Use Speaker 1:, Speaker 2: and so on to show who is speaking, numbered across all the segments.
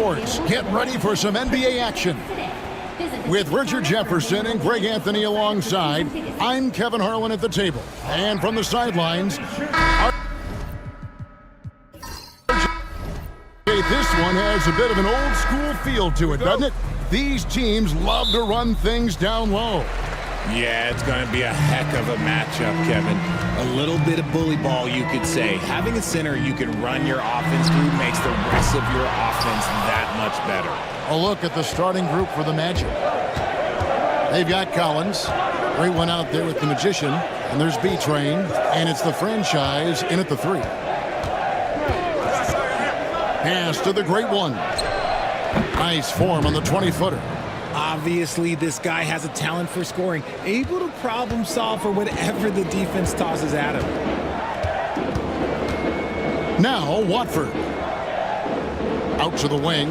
Speaker 1: sports. Get ready for some NBA action. With Richard Jefferson and Greg Anthony alongside, I'm Kevin Harlan at the table. And from the sidelines, this one has a bit of an old school feel to it, doesn't it? These teams love to run things down low.
Speaker 2: Yeah, it's going to be a heck of a matchup, Kevin. A little bit of bully ball, you could say. Having a center you can run your offense through makes the rest of your offense that much better.
Speaker 1: A look at the starting group for the Magic. They've got Collins. Great one out there with the Magician. And there's B-Train. And it's the franchise in at the 3. Pass to the great one. Nice form on the 20-footer.
Speaker 2: Obviously, this guy has a talent for scoring, able to problem solve for whatever the defense tosses at him.
Speaker 1: Now, Watford. Out to the wing.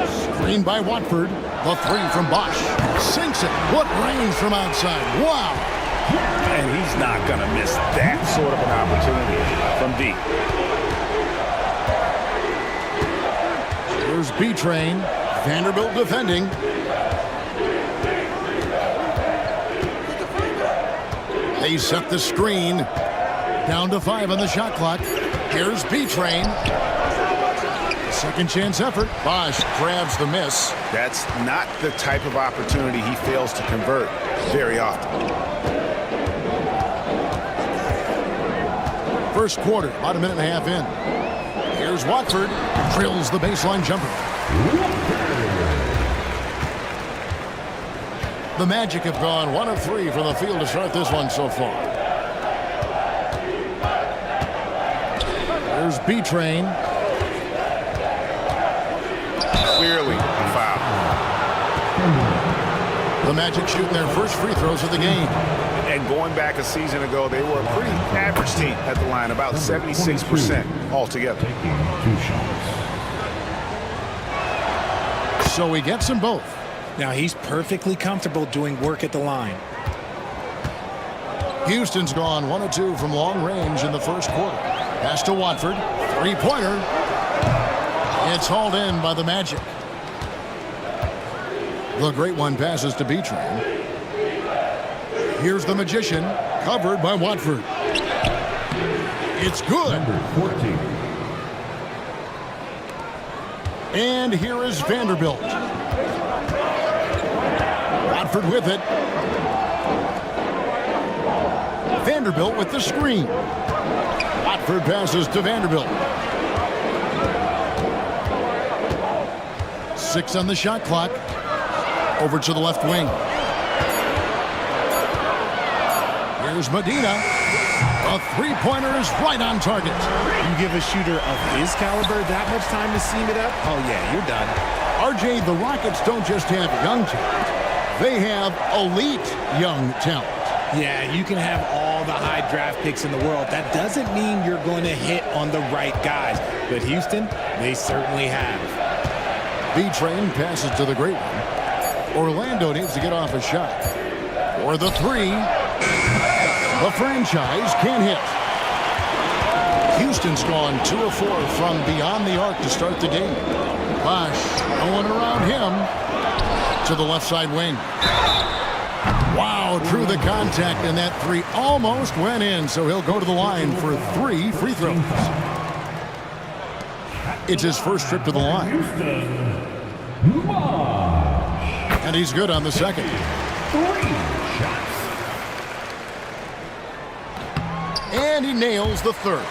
Speaker 1: Screen by Watford. The 3 from Bosch. Sinks it. What range from outside. Wow.
Speaker 3: And he's not going to miss that sort of an opportunity from deep.
Speaker 1: Here's B-Train. Vanderbilt defending. They set the screen. Down to 5 on the shot clock. Here's B-Train. Second chance effort. Bosch grabs the miss.
Speaker 3: That's not the type of opportunity he fails to convert very often.
Speaker 1: First quarter, about a minute and a half in. Here's Watford. Drills the baseline jumper. The Magic have gone 1 of 3 from the field to start this one so far. Here's B-Train.
Speaker 3: Clearly a foul.
Speaker 1: The Magic shooting their first free throws of the game.
Speaker 3: And going back a season ago, they were a pretty average team at the line, about 76% altogether.
Speaker 1: So he gets them both.
Speaker 2: Now he's perfectly comfortable doing work at the line.
Speaker 1: Houston's gone 1 of 2 from long range in the first quarter. Pass to Watford. 3-pointer. It's hauled in by the Magic. The great one passes to B-Train. Here's the Magician, covered by Watford. It's good. And here is Vanderbilt. Watford with it. Vanderbilt with the screen. Watford passes to Vanderbilt. 6 on the shot clock. Over to the left wing. Here's Medina. A 3-pointer is right on target.
Speaker 2: You give a shooter of his caliber that much time to seam it up? Oh, yeah, you're done.
Speaker 1: RJ, the Rockets don't just have young talent. They have elite young talent.
Speaker 2: Yeah, you can have all the high draft picks in the world. That doesn't mean you're going to hit on the right guys. But Houston, they certainly have.
Speaker 1: B-Train passes to the great one. Orlando needs to get off a shot. Or the 3. The franchise can't hit. Houston's gone 2 of 4 from beyond the arc to start the game. Bosch, no one around him. To the left side wing. Wow, drew the contact, and that 3 almost went in, so he'll go to the line for 3 free throws. It's his first trip to the line. And he's good on the second.
Speaker 4: 3 shots.
Speaker 1: And he nails the third.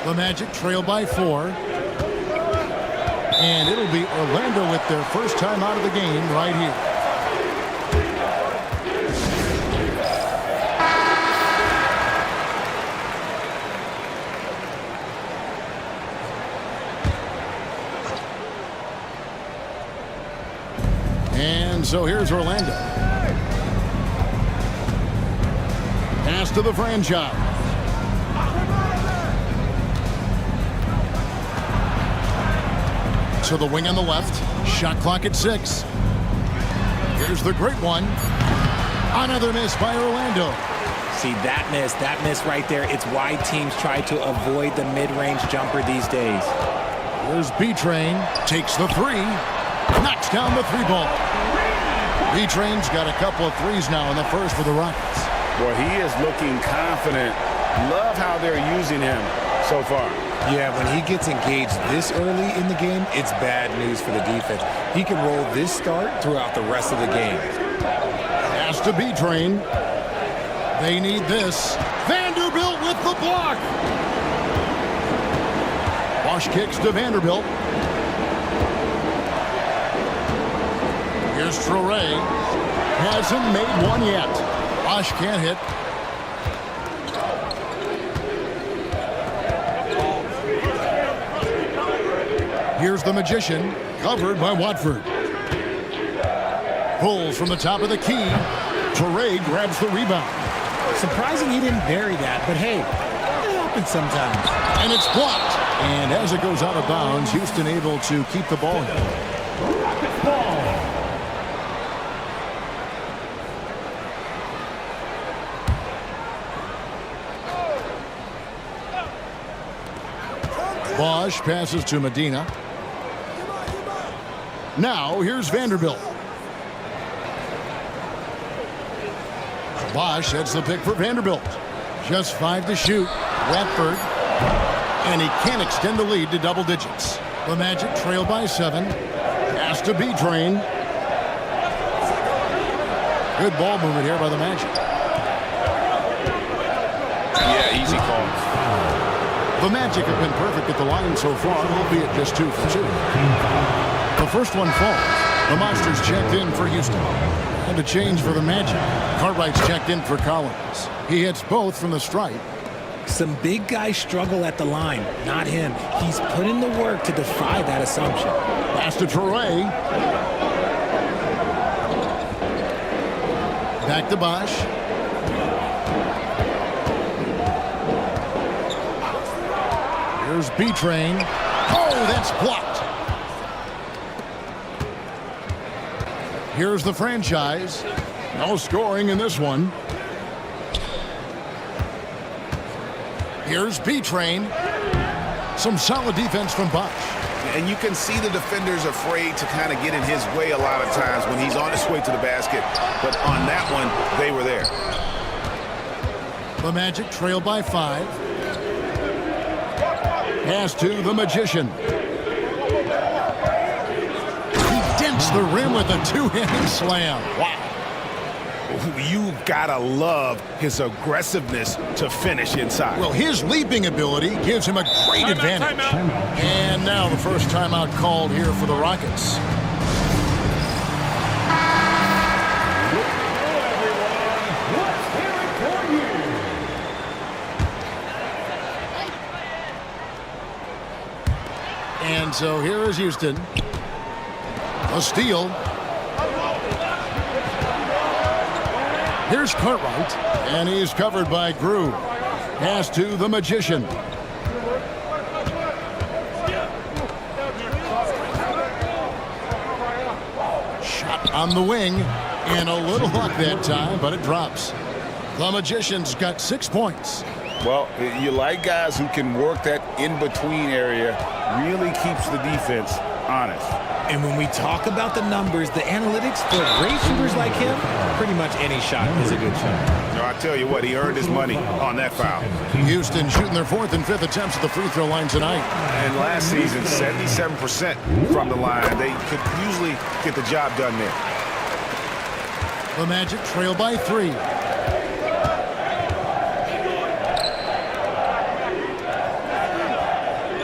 Speaker 1: The Magic trail by 4. And it'll be Orlando with their first time out of the game right here. And so here's Orlando. Pass to the franchise. To the wing on the left. Shot clock at 6. Here's the great one. Another miss by Orlando.
Speaker 2: See, that miss right there, it's why teams try to avoid the mid-range jumper these days.
Speaker 1: Here's B-Train, takes the three, knocks down the three ball. B-Train's got a couple of threes now in the first for the Rockets.
Speaker 3: Boy, he is looking confident. Love how they're using him so far.
Speaker 2: Yeah, when he gets engaged this early in the game, it's bad news for the defense. He can roll this start throughout the rest of the game.
Speaker 1: Pass to B-Train. They need this. Vanderbilt with the block. Bosch kicks to Vanderbilt. Here's Traore. Hasn't made one yet. Bosch can't hit. Here's the Magician, covered by Watford. Pulls from the top of the key. Traore grabs the rebound.
Speaker 2: Surprising he didn't bury that, but hey, it happens sometimes.
Speaker 1: And it's blocked. And as it goes out of bounds, Houston able to keep the ball here. Bosch passes to Medina. Now here's Vanderbilt. Bosch sets the pick for Vanderbilt. Just 5 to shoot. Watford. And he can't extend the lead to double digits. The Magic trail by 7. Pass to B-Train. Good ball movement here by the Magic.
Speaker 3: Yeah, easy call.
Speaker 1: The Magic have been perfect at the line so far, albeit just 2 for 2. The first one falls. The Monsters checked in for Houston. And a change for the Magic. Cartwright's checked in for Collins. He hits both from the stripe.
Speaker 2: Some big guys struggle at the line, not him. He's put in the work to defy that assumption.
Speaker 1: Pass to Traore. Back to Bosch. Here's B-Train. Oh, that's blocked. Here's the franchise. No scoring in this one. Here's B-Train. Some solid defense from Bosch.
Speaker 3: And you can see the defenders afraid to kind of get in his way a lot of times when he's on his way to the basket. But on that one, they were there.
Speaker 1: The Magic trail by 5. Pass to the Magician. He dents the rim with a two-handed slam. Wow.
Speaker 3: You've got to love his aggressiveness to finish inside.
Speaker 1: Well, his leaping ability gives him a great advantage. And now the first timeout called here for the Rockets. And so here is Houston. A steal. Here's Cartwright, and he's covered by Grew. Pass to the Magician. Shot on the wing, and a little luck that time, but it drops. The Magician's got 6 points.
Speaker 3: Well, you like guys who can work that in-between area, really keeps the defense honest.
Speaker 2: And when we talk about the numbers, the analytics for great shooters like him, pretty much any shot is a good shot.
Speaker 3: No, I tell you what, he earned his money on that foul.
Speaker 1: Houston shooting their 4th and 5th attempts at the free throw line tonight.
Speaker 3: And last season, 77% from the line. They could usually get the job done there.
Speaker 1: The Magic trail by 3.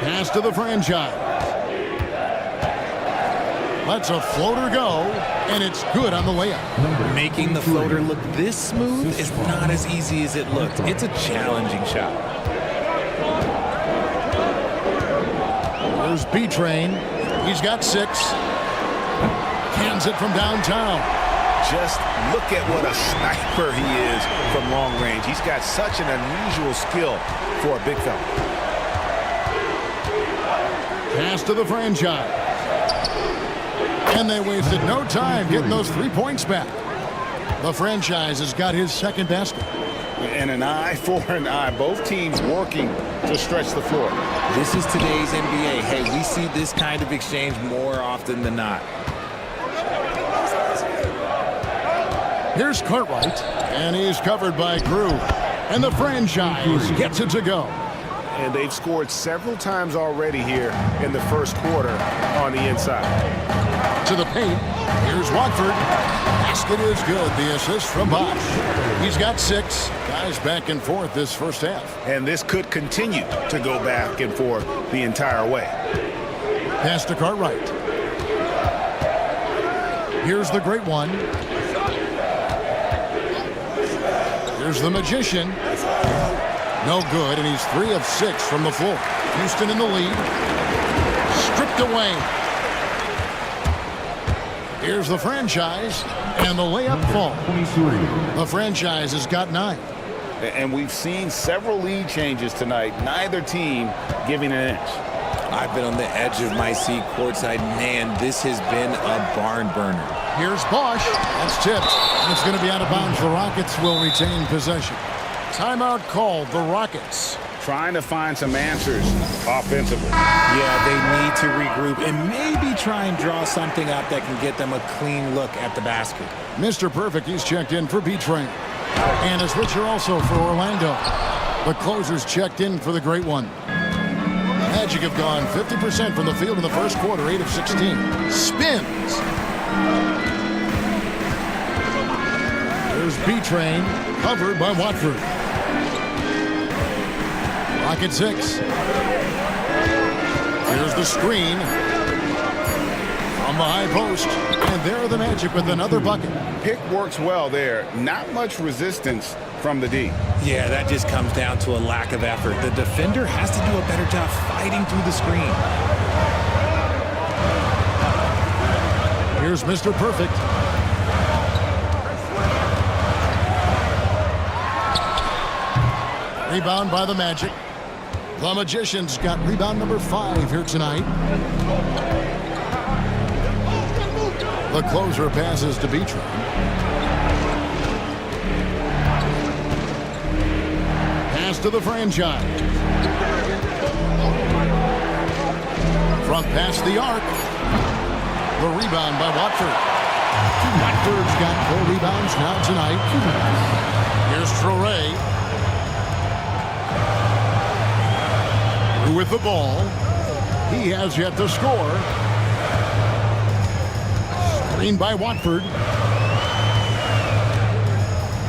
Speaker 1: Pass to the franchise. Lets a floater go, and it's good on the layup.
Speaker 2: Making the floater look this smooth is not as easy as it looked. It's a challenging shot.
Speaker 1: There's B-Train. He's got 6. Cans it from downtown.
Speaker 3: Just look at what a sniper he is from long range. He's got such an unusual skill for a big fella.
Speaker 1: Pass to the franchise. And they wasted no time getting those 3 points back. The franchise has got his second basket.
Speaker 3: And an eye for an eye. Both teams working to stretch the floor.
Speaker 2: This is today's NBA. Hey, we see this kind of exchange more often than not.
Speaker 1: Here's Cartwright, and he's covered by Crew. And the franchise gets it to go.
Speaker 3: And they've scored several times already here in the first quarter on the inside.
Speaker 1: To the paint. Here's Watford. Basket is good. The assist from Bosch. He's got 6. Guys back and forth this first half.
Speaker 3: And this could continue to go back and forth the entire way.
Speaker 1: Pass to Cartwright. Here's the great one. Here's the magician. No good, and he's 3 of 6 from the floor. Houston in the lead. Stripped away. Here's the franchise, and the layup falls. The franchise has got 9.
Speaker 3: And we've seen several lead changes tonight. Neither team giving an inch.
Speaker 2: I've been on the edge of my seat courtside. Man, this has been a barn burner.
Speaker 1: Here's Bosch. That's tipped. And it's going to be out of bounds. The Rockets will retain possession. Timeout called. The Rockets
Speaker 3: trying to find some answers offensively.
Speaker 2: Yeah, they need to regroup and maybe try and draw something up that can get them a clean look at the basket.
Speaker 1: Mr. Perfect, he's checked in for B-Train. And a switcher also for Orlando. The closers checked in for the great one. Magic have gone 50% from the field in the first quarter, 8 of 16. Spins. There's B-Train, covered by Watford. Rocket 6. Here's the screen on the high post. And there are the Magic with another bucket.
Speaker 3: Pick works well there. Not much resistance from the D.
Speaker 2: Yeah, that just comes down to a lack of effort. The defender has to do a better job fighting through the screen.
Speaker 1: Here's Mr. Perfect. Rebound by the Magic. The Magicians got rebound number 5 here tonight. The closer passes to B-Train. Pass to the franchise. Front pass the arc. The rebound by Watford. Watford's got 4 rebounds now tonight. Here's Traoré. With the ball. He has yet to score. Screen by Watford.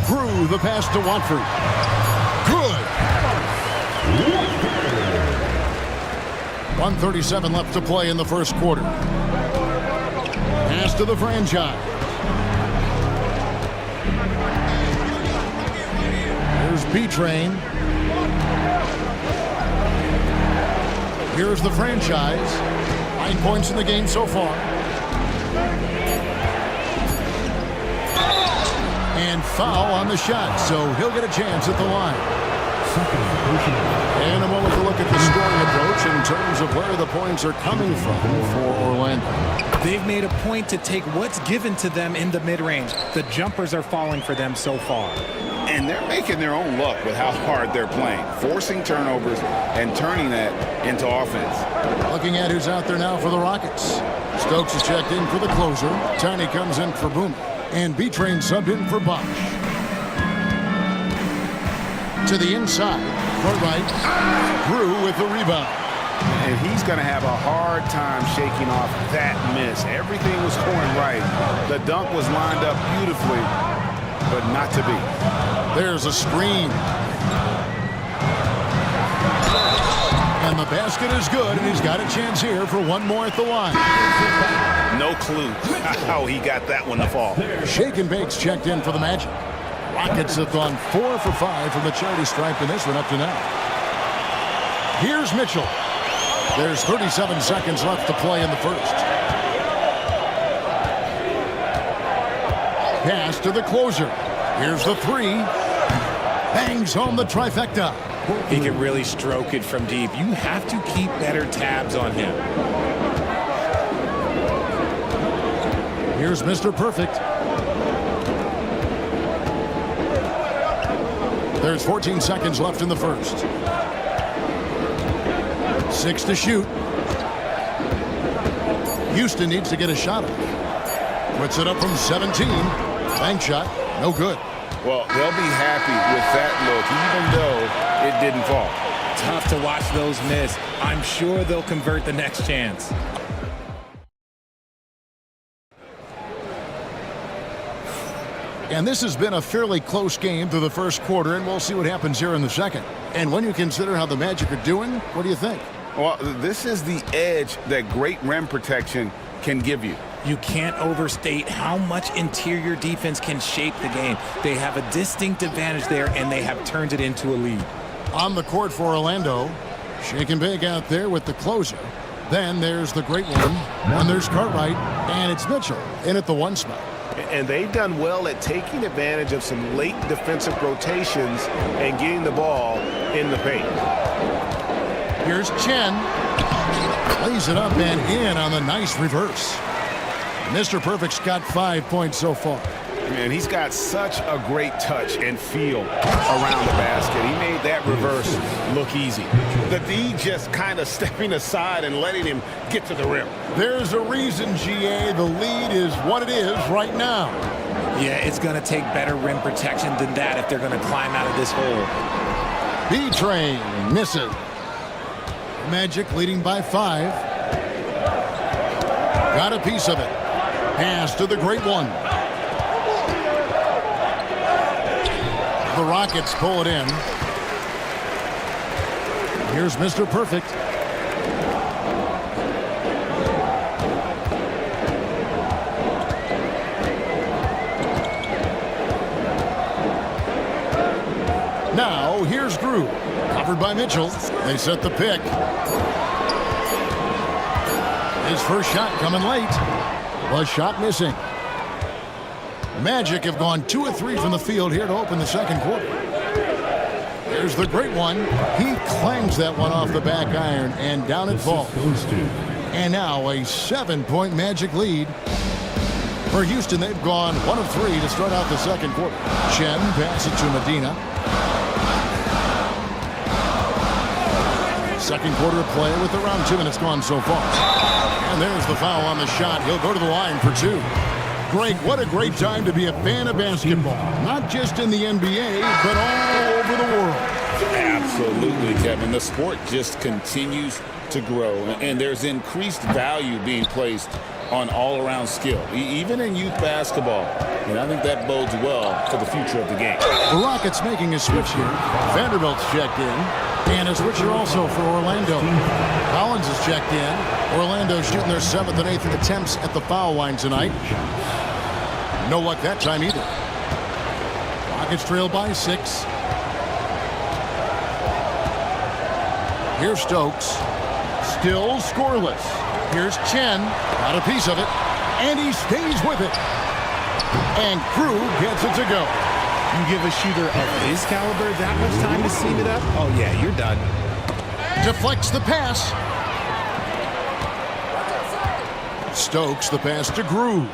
Speaker 1: Crew the pass to Watford. Good. 1:37 left to play in the first quarter. Pass to the franchise. Here's B-Train. Here's the franchise. 9 points in the game so far. And foul on the shot, so he'll get a chance at the line. And a moment to look at the scoring approach in terms of where the points are coming from for Orlando.
Speaker 2: They've made a point to take what's given to them in the mid-range. The jumpers are falling for them so far.
Speaker 3: And they're making their own luck with how hard they're playing, forcing turnovers and turning that into offense.
Speaker 1: Looking at who's out there now for the Rockets. Stokes is checked in for the closer. Tiny comes in for Boom. And B-Train subbed in for Bosch. To the inside. Cartwright. Crew with the rebound.
Speaker 3: And he's going to have a hard time shaking off that miss. Everything was going right. The dunk was lined up beautifully, but not to be.
Speaker 1: There's a screen. And the basket is good, and he's got a chance here for one more at the line.
Speaker 3: No clue how he got that one to fall.
Speaker 1: Shake and Bake's checked in for the Magic. Rockets have gone 4 for 5 from the charity stripe in this one up to now. Here's Mitchell. There's 37 seconds left to play in the first. Pass to the closer. Here's the 3. Bangs home the trifecta.
Speaker 2: He can really stroke it from deep. You have to keep better tabs on him.
Speaker 1: Here's Mr. Perfect. There's 14 seconds left in the first. 6 to shoot. Houston needs to get a shot up. Puts it up from 17. Bank shot, no good.
Speaker 3: Well, they'll be happy with that look, even though it didn't fall.
Speaker 2: Tough to watch those miss. I'm sure they'll convert the next chance.
Speaker 1: And this has been a fairly close game through the first quarter, and we'll see what happens here in the second. And when you consider how the Magic are doing, what do you think?
Speaker 3: Well, this is the edge that great rim protection can give you.
Speaker 2: You can't overstate how much interior defense can shape the game. They have a distinct advantage there, and they have turned it into a lead.
Speaker 1: On the court for Orlando, shaking big out there with the closer. Then there's the great one, and there's Cartwright, and it's Mitchell in at the 1 spot.
Speaker 5: And they've done well at taking advantage of some late defensive rotations and getting the ball in the paint.
Speaker 1: Here's Chen. Lays it up and in on the nice reverse. Mr. Perfect's got 5 points so far.
Speaker 3: Man, he's got such a great touch and feel around the basket. He made that reverse look easy. The D just kind of stepping aside and letting him get to the rim.
Speaker 1: There's a reason, GA, the lead is what it is right now.
Speaker 2: Yeah, it's going to take better rim protection than that if they're going to climb out of this hole.
Speaker 1: B-Train misses. Magic leading by 5. Got a piece of it. Pass to the great one. The Rockets pull it in. Here's Mr. Perfect. Now, here's Drew. Covered by Mitchell. They set the pick. His first shot coming late. Was shot missing. Magic have gone 2 of 3 from the field here to open the second quarter. There's the great one. He clangs that one off the back iron, and down it falls. And now a 7-point Magic lead. For Houston, they've gone 1 of 3 to start out the second quarter. Chen passes it to Medina. Second quarter of play with around 2 minutes gone so far. And there's the foul on the shot. He'll go to the line for 2. Greg, what a great time to be a fan of basketball. Not just in the NBA, but all over the world.
Speaker 3: Absolutely, Kevin. The sport just continues to grow, and there's increased value being placed on all-around skill, even in youth basketball. And I think that bodes well for the future of the game.
Speaker 1: The Rockets making a switch here. Vanderbilt's checked in. And a switcher also for Orlando. Collins is checked in. Orlando shooting their 7th and 8th attempts at the foul line tonight. No luck that time either. Rockets trail by 6. Here's Stokes. Still scoreless. Here's Chen. Got a piece of it. And he stays with it. And Crew gets it to go.
Speaker 2: You give a shooter of his caliber that much time to seam it up? Oh, yeah, you're done.
Speaker 1: Deflects the pass. Stokes the pass to Groove.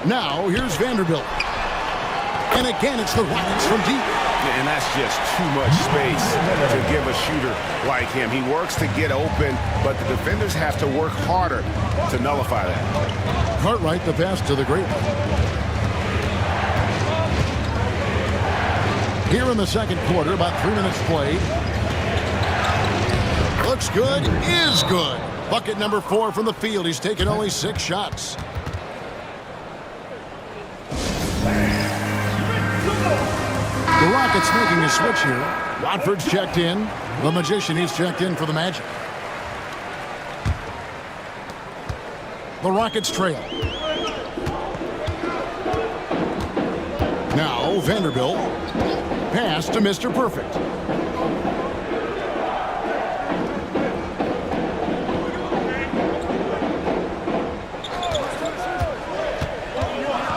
Speaker 1: Now here's Vanderbilt. And again, it's the Rockets from deep.
Speaker 3: And that's just too much space to give a shooter like him. He works to get open, but the defenders have to work harder to nullify that.
Speaker 1: Cartwright the pass to the great one. Here in the second quarter, about 3 minutes played. Looks good, is good. Bucket number 4 from the field. He's taken only 6 shots. The Rockets making a switch here. Watford's checked in. The Magician, he's checked in for the Magic. The Rockets trail. Now Vanderbilt. Pass to Mr. Perfect.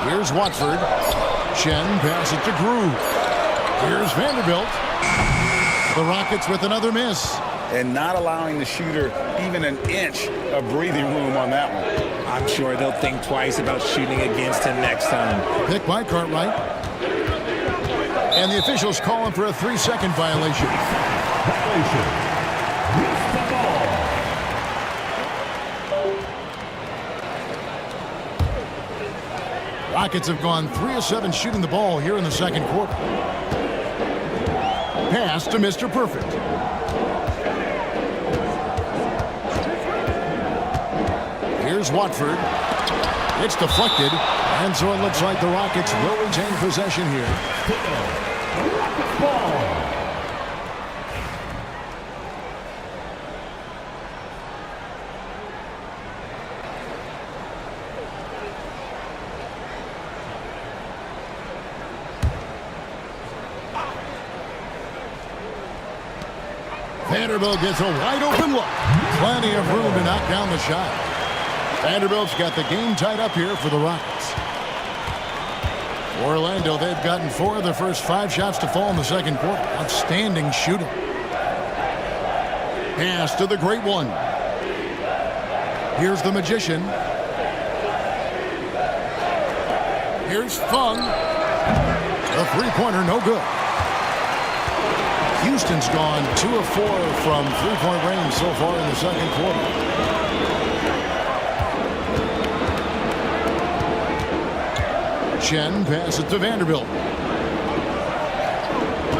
Speaker 1: Here's Watford. Chen pass it to Groove. Here's Vanderbilt. The Rockets with another miss.
Speaker 3: And not allowing the shooter even an inch of breathing room on that one.
Speaker 2: I'm sure they'll think twice about shooting against him next time.
Speaker 1: Pick by Cartwright. And the officials calling for a 3-second violation.
Speaker 4: Violation. Loose the ball.
Speaker 1: Rockets have gone 3 of 7 shooting the ball here in the second quarter. Pass to Mr. Perfect. Here's Watford. It's deflected, and so it looks like the Rockets will retain possession here.
Speaker 4: Rockets ball.
Speaker 1: Vanderbilt gets a wide open look. Plenty of room to knock down the shot. Vanderbilt's got the game tied up here for the Rockets. Orlando, they've gotten 4 of their first 5 shots to fall in the second quarter. Outstanding shooting. Pass to the great one. Here's the Magician. Here's Fung. The three-pointer, no good. Houston's gone 2 of 4 from three-point range so far in the second quarter. Chen passes to Vanderbilt.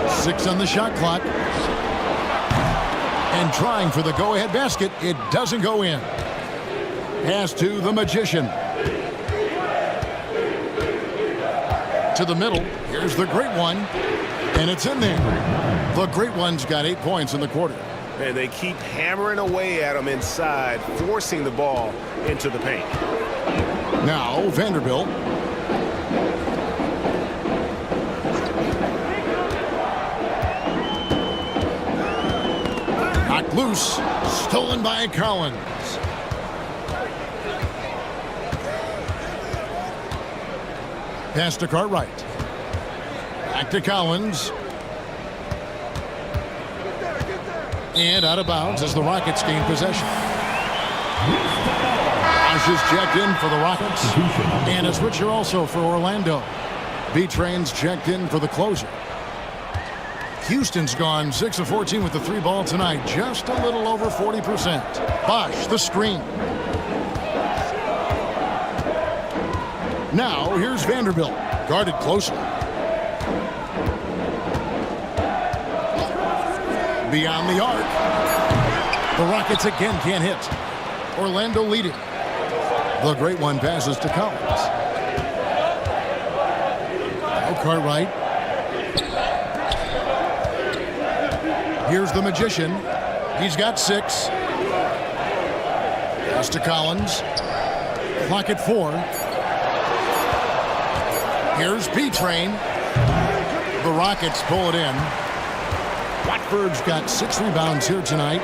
Speaker 1: 6 on the shot clock. And trying for the go-ahead basket. It doesn't go in. Pass to the Magician. To the middle. Here's the great one. And it's in there. The great one's got 8 points in the quarter.
Speaker 5: And they keep hammering away at him inside, forcing the ball into the paint.
Speaker 1: Now, Vanderbilt. Knocked loose. Stolen by Collins. Pass to Cartwright. Back to Collins. And out of bounds as the Rockets gain possession. Bosch is checked in for the Rockets. And a switcher also for Orlando. B-Train's checked in for the closer. Houston's gone 6 of 14 with the 3 ball tonight. Just a little over 40%. Bosch, the screen. Now, here's Vanderbilt. Guarded closely. Beyond the arc. The Rockets again can't hit. Orlando leading. The great one passes to Collins. Now Cartwright. Here's the Magician. He's got 6. Pass to Collins. Clock at 4. Here's B-Train. The Rockets pull it in. Watford's got 6 rebounds here tonight.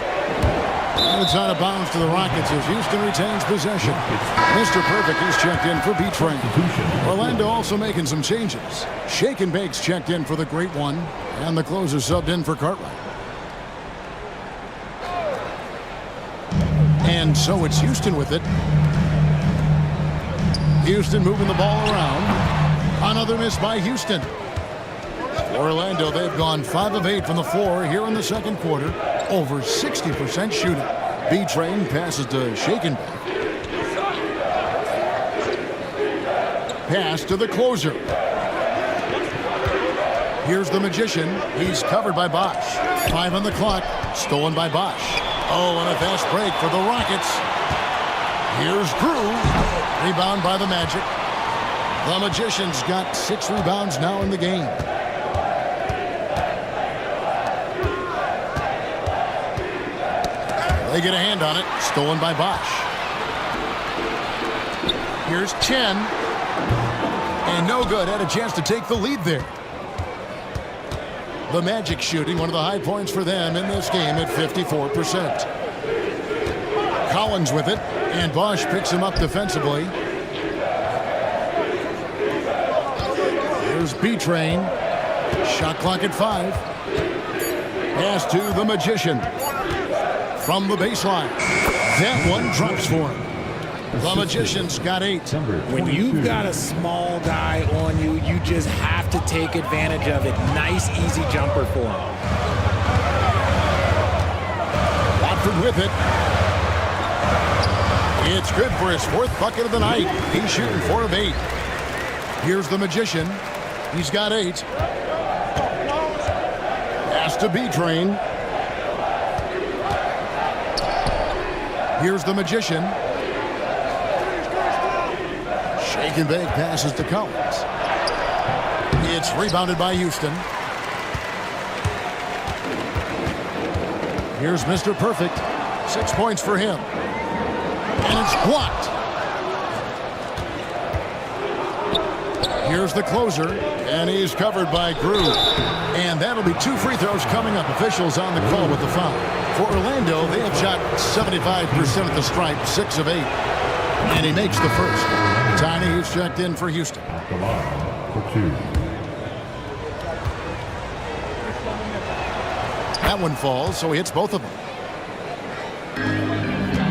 Speaker 1: And it's out of bounds to the Rockets as Houston retains possession. Mr. Perfect is checked in for B-Train. Orlando also making some changes. Shake and Bake's checked in for the great one. And the closer subbed in for Cartwright. And so it's Houston with it. Houston moving the ball around. Another miss by Houston. Orlando, they've gone 5 of 8 from the floor here in the second quarter. Over 60% shooting. B-Train passes to Shake and Bake. Pass to the closer. Here's the Magician. He's covered by Bosch. 5 on the clock. Stolen by Bosch. Oh, and a fast break for the Rockets. Here's Drew. Rebound by the Magic. The Magician's got 6 rebounds now in the game. They get a hand on it. Stolen by Bosch. Here's Chen. And no good. Had a chance to take the lead there. The Magic shooting one of the high points for them in this game at 54%. Collins with it. And Bosch picks him up defensively. Here's B-Train. Shot clock at 5. Pass to the Magician. From the baseline. That one drops for him. The Magician's got 8.
Speaker 2: When you've got a small guy on you, you just have to take advantage of it. Nice, easy jumper for him.
Speaker 1: Watford with it. It's good for his 4th bucket of the night. He's shooting 4 of 8. Here's the Magician. He's got 8. Has to be Train. Here's the Magician. Shake and bake passes to Collins. It's rebounded by Houston. Here's Mr. Perfect. 6 points for him. And it's blocked. Here's the closer, and he's covered by Grew. And that'll be 2 free throws coming up. Officials on the call with the foul. For Orlando, they have shot 75% at the stripe, 6 of 8. And he makes the first. Tiny, who's checked in for Houston.
Speaker 4: The line for 2.
Speaker 1: That one falls, so he hits both of them.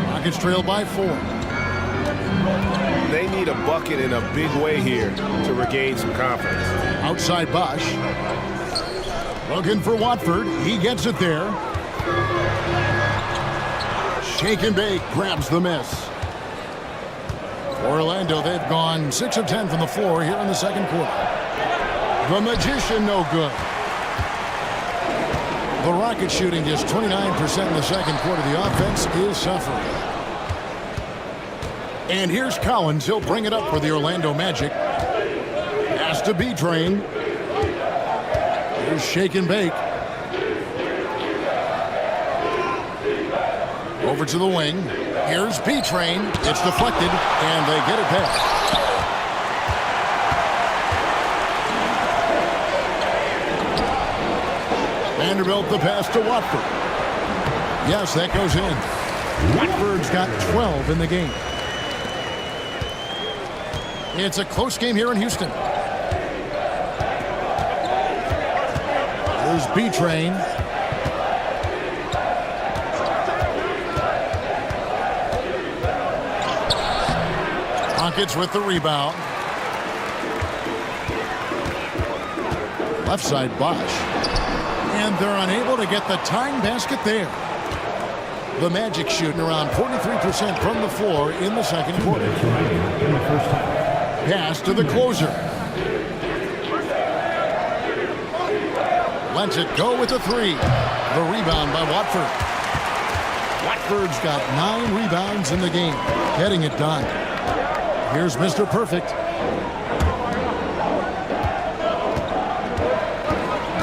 Speaker 1: Rockets trail by 4.
Speaker 5: They need a bucket in a big way here to regain some confidence.
Speaker 1: Outside Bosch. Looking for Watford. He gets it there. Shake and bake grabs the miss. Orlando, they've gone 6 of 10 from the floor here in the second quarter. The Magician, no good. The Rockets shooting just 29% in the second quarter. The offense is suffering. And here's Collins. He'll bring it up for the Orlando Magic. Has to be Train. Here's Shake and Bake. Over to the wing. Here's B-Train. It's deflected, and they get it back. Vanderbilt the pass to Watford. Yes, that goes in. Watford's got 12 in the game. It's a close game here in Houston. There's B-Train. Rockets with the rebound. Left side Bosch. And they're unable to get the tying basket there. The Magic shooting around 43% from the floor in the second quarter. Pass to the closer. Lets it go with a 3. The rebound by Watford. Watford's got 9 rebounds in the game. Getting it done. Here's Mr. Perfect.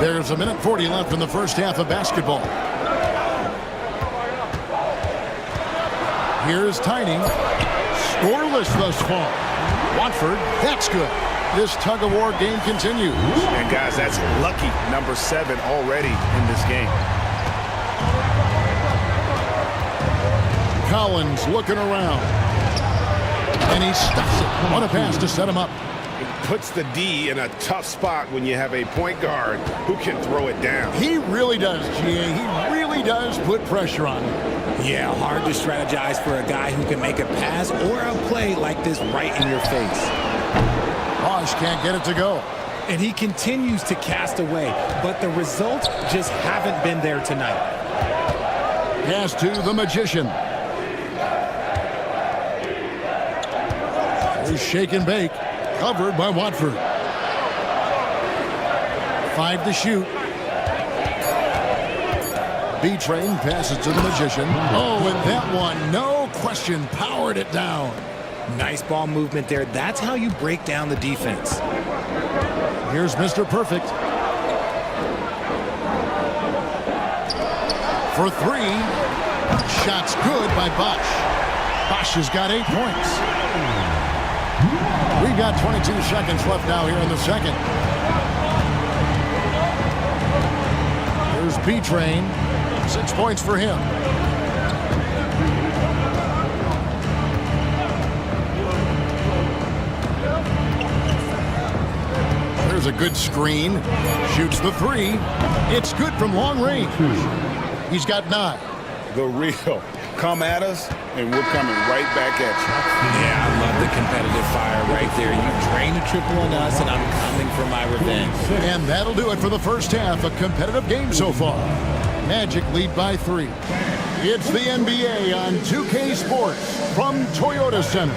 Speaker 1: There's a minute 40 left in the first half of basketball. Here's Tiny. Scoreless thus far. Watford, that's good. This tug-of-war game continues.
Speaker 5: And guys, that's lucky number 7 already in this game.
Speaker 1: Collins looking around. And he stuffs it on a pass to set him up.
Speaker 5: It puts the D in a tough spot when you have a point guard who can throw it down.
Speaker 1: He really does, GA. He really does put pressure on him.
Speaker 2: Yeah, hard to strategize for a guy who can make a pass or a play like this right in your face.
Speaker 1: Bosch can't get it to go.
Speaker 2: And he continues to cast away, but the results just haven't been there tonight.
Speaker 1: Pass to the Magician. Here's Shake and Bake. Covered by Watford. 5 to shoot. B-Train passes to the Magician. Oh, and that one, no question, powered it down.
Speaker 2: Nice ball movement there. That's how you break down the defense.
Speaker 1: Here's Mr. Perfect. For 3. Shots good by Bosch. Bosch has got 8 points. We've got 22 seconds left now here in the second. Here's B-Train. 6 points for him. There's a good screen. Shoots the 3. It's good from long range. He's got 9.
Speaker 3: The real Come at us, and we're coming right back at you.
Speaker 2: Yeah, I love the competitive fire right there. You drain a triple on us, and I'm coming for my revenge.
Speaker 1: And that'll do it for the first half. A competitive game so far. Magic lead by 3. It's the NBA on 2K Sports from Toyota Center.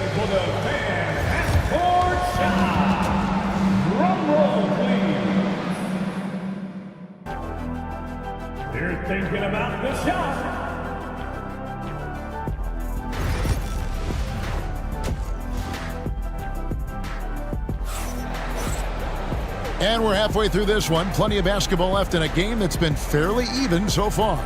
Speaker 6: Drum roll, please. They're thinking about the shot.
Speaker 1: And we're halfway through this one. Plenty of basketball left in a game that's been fairly even so far.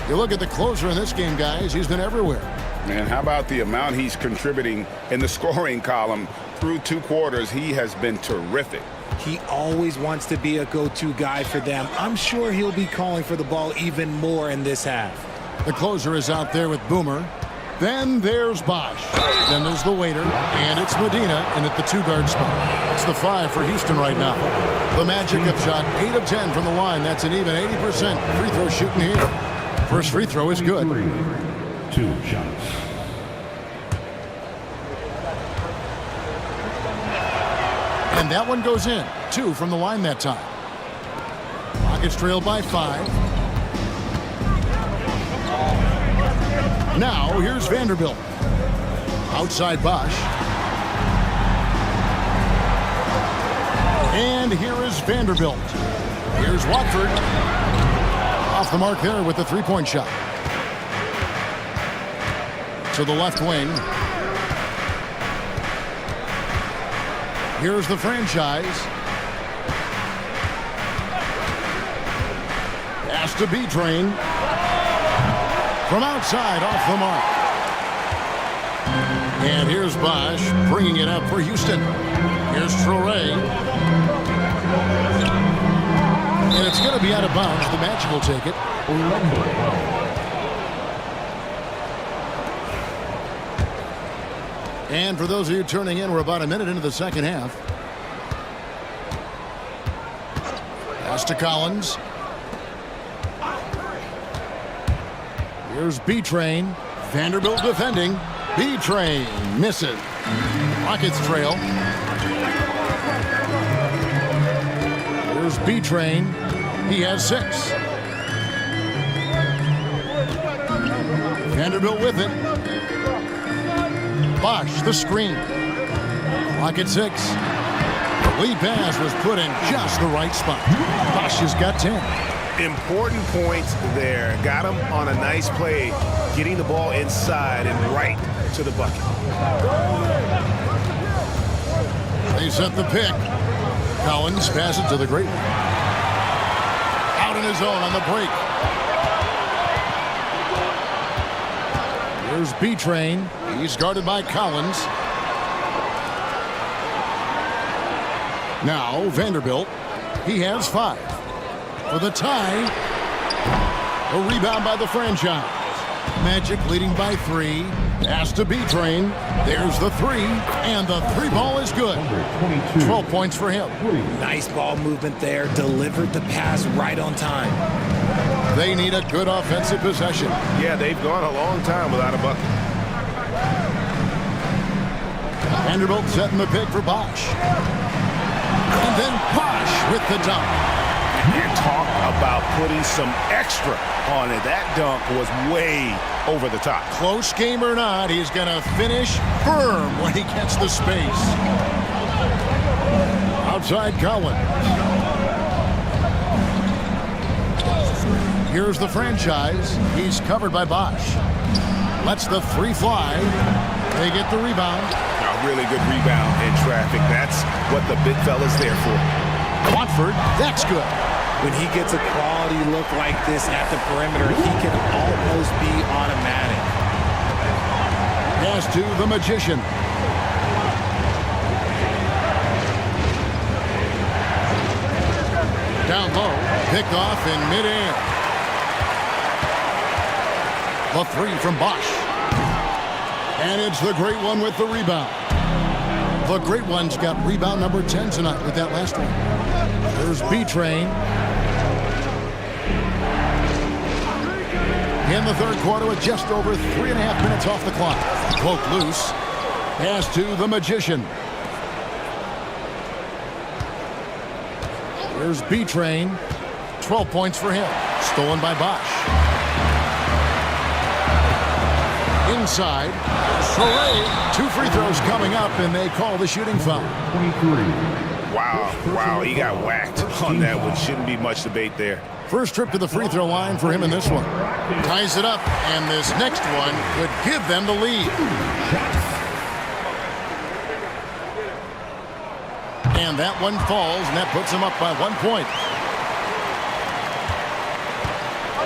Speaker 1: You look at the closer in this game, guys. He's been everywhere.
Speaker 3: Man, how about the amount he's contributing in the scoring column through 2 quarters? He has been terrific.
Speaker 2: He always wants to be a go-to guy for them. I'm sure he'll be calling for the ball even more in this half.
Speaker 1: The closer is out there with Boomer. Then there's Bosch. Then there's the waiter. And it's Medina in at the 2-guard spot. It's the 5 for Houston right now. The Magic have shot 8 of 10 from the line. That's an even 80% free throw shooting here. First free throw is good.
Speaker 4: 2 shots.
Speaker 1: And that one goes in. 2 from the line that time. Rockets trail by 5. Now here's Vanderbilt. Outside Bosch. And here is Vanderbilt. Here's Watford. Off the mark there with the 3-point shot. To the left wing. Here's the franchise. Pass to B-Train. From outside, off the mark. And here's Bosch bringing it up for Houston. Here's Traoré. And it's going to be out of bounds. The Magic will take it. And for those of you turning in, we're about a minute into the second half. Pass to Collins. Here's B-Train. Vanderbilt defending. B-Train misses. Rockets trail. Here's B-Train. He has 6. Vanderbilt with it. Bosch, the screen. Clock at 6. The lead pass was put in just the right spot. Bosch has got 10.
Speaker 5: Important points there. Got him on a nice play, getting the ball inside and right to the bucket.
Speaker 1: They set the pick. Collins passes to the great one. Out in his own on the break. Here's B-Train. He's guarded by Collins. Now Vanderbilt. He has 5. For the tie. A rebound by the franchise. Magic leading by 3. Pass to B-Train. There's the 3. And the 3 ball is good. 12 points for him.
Speaker 2: Nice ball movement there. Delivered the pass right on time.
Speaker 1: They need a good offensive possession.
Speaker 5: Yeah, they've gone a long time without a bucket.
Speaker 1: Vanderbilt setting the pick for Bosch. And then Bosch with the dunk.
Speaker 5: And talk about putting some extra on it. That dunk was way over the top.
Speaker 1: Close game or not, he's going to finish firm when he gets the space. Outside Collins. Here's the franchise. He's covered by Bosch. Lets the 3 fly. They get the rebound.
Speaker 5: A really good rebound in traffic. That's what the big fella's there for.
Speaker 1: Watford, that's good.
Speaker 2: When he gets a quality look like this at the perimeter, he can almost be automatic.
Speaker 1: Pass to the Magician. Down low, picked off in midair. The 3 from Bosch. And it's the Great One with the rebound. The Great One's got rebound number 10 tonight with that last one. There's B-Train. in the third quarter with just over 3.5 minutes off the clock. Poked loose. Pass to the Magician. Here's B-Train. 12 points for him. Stolen by Bosch. Inside. Soray. 2 free throws coming up, and they call the shooting foul.
Speaker 4: 23.
Speaker 5: Wow, he got whacked on that one. Shouldn't be much debate there.
Speaker 1: First trip to the free throw line for him in this one. Ties it up, and this next one could give them the lead. And that one falls, and that puts them up by 1 point.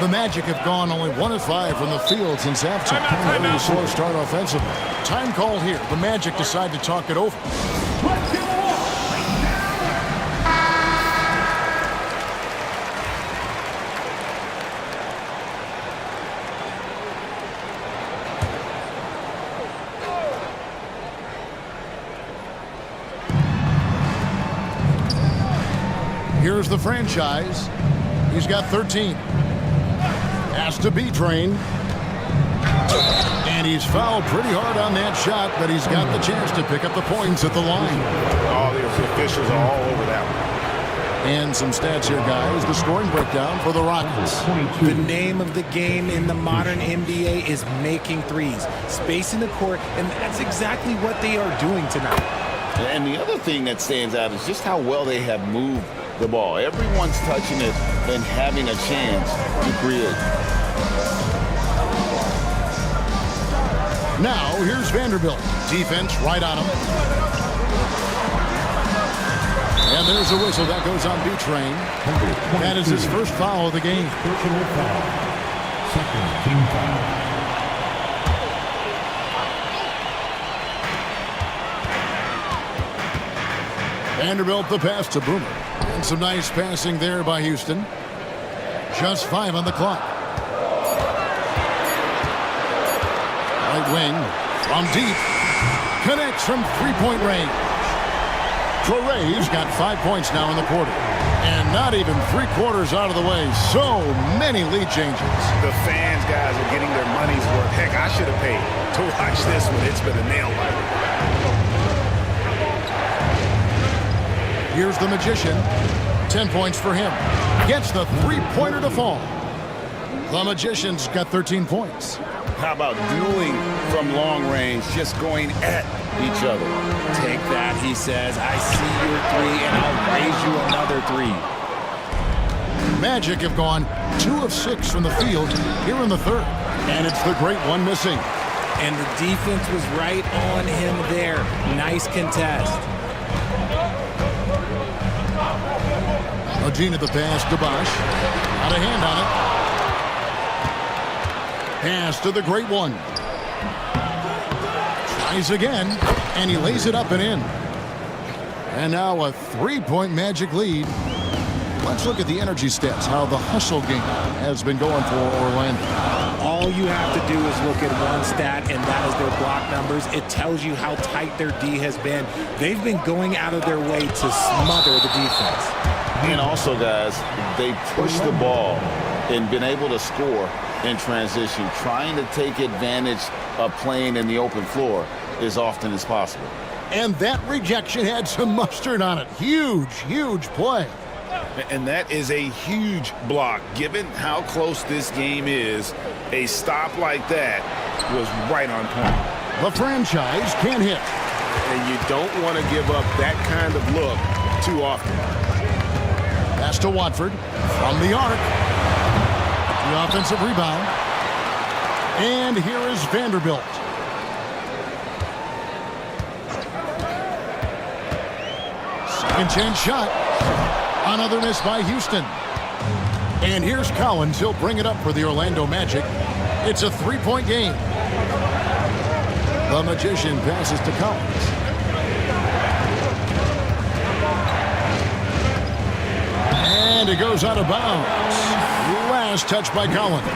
Speaker 1: The Magic have gone only 1 of 5 from the field since halftime. A slow start offensively. Time called here. The Magic decide to talk it over. Here's the franchise. He's got 13. Has to be trained. And he's fouled pretty hard on that shot, but he's got the chance to pick up the points at the line.
Speaker 5: All the officials are all over that one.
Speaker 1: And some stats here, guys. The scoring breakdown for the Rockets.
Speaker 2: The name of the game in the modern NBA is making threes. Spacing the court, and that's exactly what they are doing tonight.
Speaker 3: And the other thing that stands out is just how well they have moved the ball. Everyone's touching it and having a chance to create.
Speaker 1: Now, here's Vanderbilt. Defense right on him. And there's a whistle that goes on B-Train. That is his first foul of the game.
Speaker 4: Personal foul. Second team foul.
Speaker 1: Vanderbilt the pass to Boomer. And some nice passing there by Houston. Just 5 on the clock. Right wing from deep. Connects from three-point range. Torrey's got 5 points now in the quarter. And not even 3/4 out of the way. So many lead changes.
Speaker 5: The fans, guys, are getting their money's worth. Heck, I should have paid to watch this one. It's been a nail biter.
Speaker 1: Here's the Magician. 10 points for him. Gets the three-pointer to fall. The Magician's got 13 points.
Speaker 3: How about dueling from long range, just going at each other?
Speaker 2: Take that, he says. I see your 3, and I'll raise you another 3.
Speaker 1: Magic have gone 2 of 6 from the field here in the third. And it's the great one missing.
Speaker 2: And the defense was right on him there. Nice contest.
Speaker 1: Agena the pass to Bosch. Got a hand on it. Pass to the great one. Tries again, and he lays it up and in. And now a 3-point Magic lead. Let's look at the energy stats, how the hustle game has been going for Orlando.
Speaker 2: All you have to do is look at one stat, and that is their block numbers. It tells you how tight their D has been. They've been going out of their way to smother the defense.
Speaker 3: And also, guys, they push the ball and been able to score in transition, trying to take advantage of playing in the open floor as often as possible.
Speaker 1: And that rejection had some mustard on it. Huge, huge play.
Speaker 5: And that is a huge block. Given how close this game is, a stop like that was right on point.
Speaker 1: The franchise can't hit.
Speaker 5: And you don't want to give up that kind of look too often.
Speaker 1: Pass to Watford from the arc. The offensive rebound. And here is Vanderbilt. Second chance shot. Another miss by Houston. And here's Collins. He'll bring it up for the Orlando Magic. It's a 3-point game. The Magician passes to Collins. And it goes out of bounds. Last touch by Collins.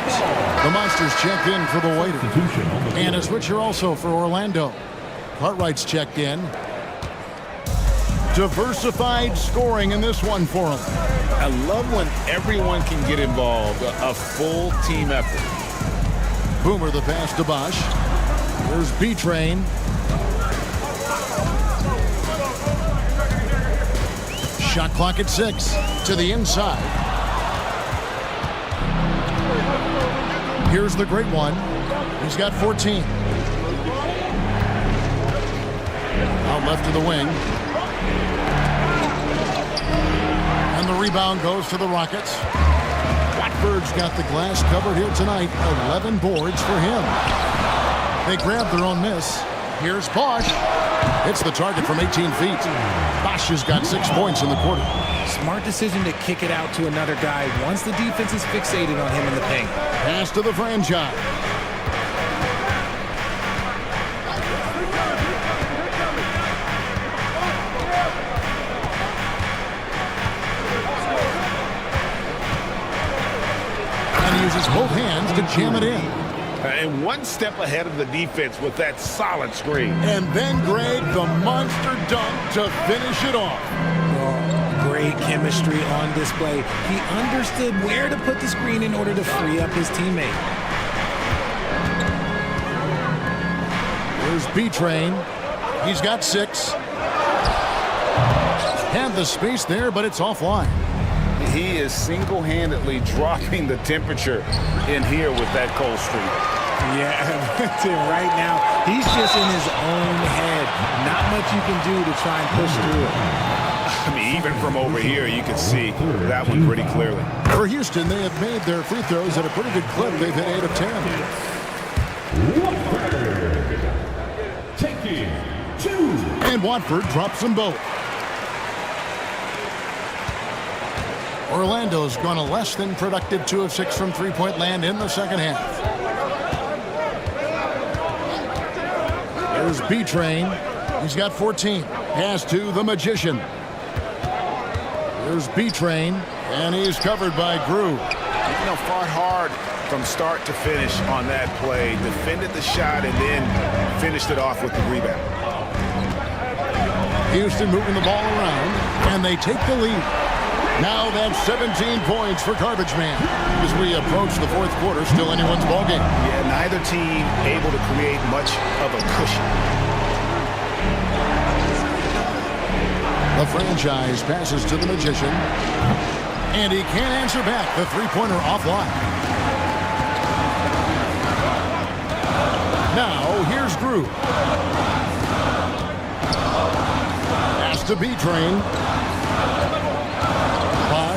Speaker 1: The Monsters check in for the waiter. And a switcher also for Orlando. Cartwright's checked in. Diversified scoring in this one for him.
Speaker 3: I love when everyone can get involved, a full team effort.
Speaker 1: Boomer the pass to Bosch. There's B-Train. Shot clock at 6 to the inside. Here's the great one. He's got 14. Out left to the wing. And the rebound goes to the Rockets. Watford's got the glass covered here tonight. 11 boards for him. They grab their own miss. Here's Bosch. Hits the target from 18 feet. Bosch has got 6 points in the quarter.
Speaker 2: Smart decision to kick it out to another guy once the defense is fixated on him in the paint.
Speaker 1: Pass to the franchise. And uses both hands to jam it in.
Speaker 5: And one step ahead of the defense with that solid screen.
Speaker 1: And then Greg, the monster dunk to finish it off.
Speaker 2: Great chemistry on display. He understood where to put the screen in order to free up his teammate.
Speaker 1: There's B-Train. He's got 6. Had the space there, but it's offline.
Speaker 5: He is single-handedly dropping the temperature in here with that cold streak.
Speaker 2: Yeah, right now, he's just in his own head. Not much you can do to try and push through it.
Speaker 5: I mean, even from over here, you can see that one pretty clearly.
Speaker 1: For Houston, they have made their free throws at a pretty good clip. They've hit 8 of 10.
Speaker 6: Watford taking 2.
Speaker 1: And Watford drops them both. Orlando's gone a less than productive 2 of 6 from three-point land in the second half. There's B-Train. He's got 14. Pass to the Magician. There's B-Train, and he's covered by Grew.
Speaker 5: You know, fought hard from start to finish on that play. Defended the shot and then finished it off with the rebound.
Speaker 1: Houston moving the ball around, and they take the lead. Now that's 17 points for Garbage Man. As we approach the fourth quarter, still anyone's ballgame.
Speaker 5: Yeah, neither team able to create much of a cushion.
Speaker 1: The franchise passes to the Magician, and he can't answer back. The three-pointer offline. Now here's Grew. Pass to B-Train.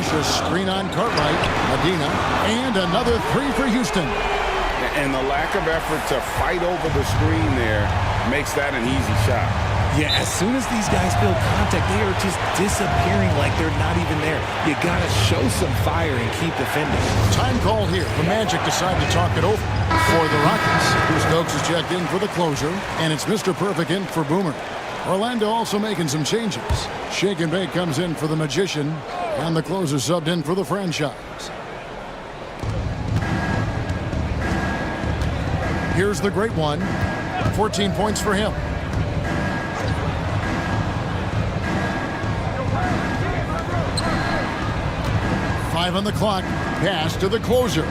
Speaker 1: A screen on Cartwright, Medina, and another 3 for Houston.
Speaker 5: And the lack of effort to fight over the screen there makes that an easy shot.
Speaker 2: Yeah, as soon as these guys feel contact, they are just disappearing like they're not even there. You got to show some fire and keep defending.
Speaker 1: Time call here. The Magic decide to talk it over for the Rockets. Stokes is checked in for the closer, and it's Mr. Perfect in for Boomer. Orlando also making some changes. Shake and Bake comes in for the Magician, and the closer subbed in for the franchise. Here's the great one. 14 points for him. Five on the clock. Pass to the closer.